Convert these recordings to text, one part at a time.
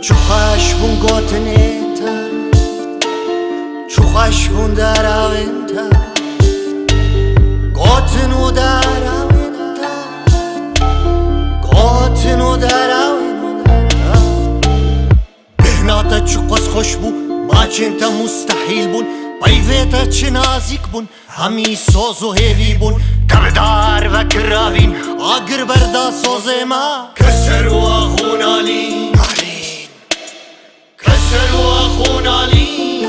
چو خشبون گاتنیتا چو خشبون دراوینتا گاتنو دراوینتا گاتنو دراوینتا بهناتا چو قص خوش بو ماچنتا مستحیل بون بایویتا چه نازک بون همی سوز و هیوی بون دردار و کراوین آگر بردا سوز ما کسر و آخون آلین کسر و آخون آلین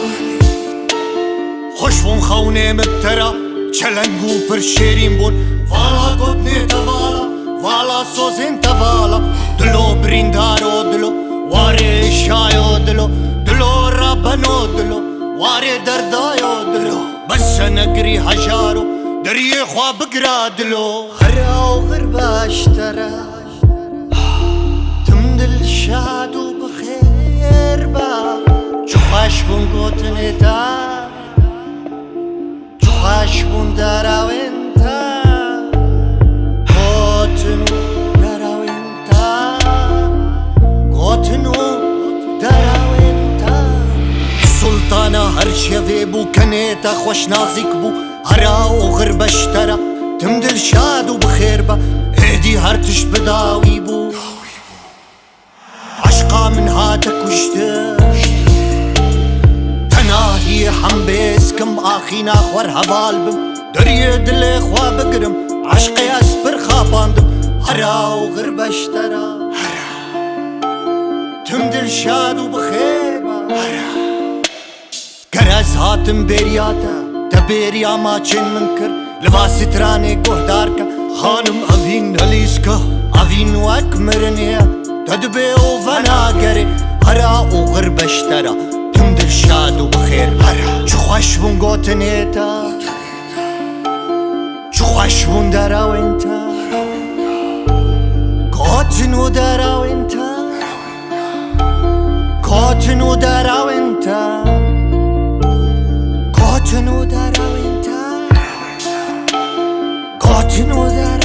خوش بون خونه مبترا چلنگو پر شیرین بون والا گوتنی توالا والا سوزین توالا دلو بریندارو دلو واره شایو دلو دلو رابنو دلو واره دردایو دلو بس نگری هجارو دریه خواه بگرا دلو هراو غرباش ترا تم دل شاد و بخیر با چو خشبون گوتنی تا چو خشبون دراوین تا گوتنو دراوین تا گوتنو دراوین تا سلطانا هر شوی بو کنیتا خوش نازک بو هراو غربش ترا تم دل شاد و بخیر با ایدی هر تشت بداوی بو عشقا من هاتا کشته تناهی هم بیسکم آخینا خور حوال بم دریه دل خواه بگرم عشقی اسپر خواباندم هراو غربش ترا تم دل شاد و بخیر با گرز هاتم بیریاتا تبیریا ما چین منکر لباس ترانه گهدار کا خانم اوین هلیسکا اوین و اکمرنیا تدبی او فناگره هرا او غربش ترا تم دل شاد و بخیر چو خشبون گوتنیتا چو خشبون دراوینتا گوتنو دراوینتا گوتنو دراوینتا گوتنو دراوینتا گوتنو دراوینتا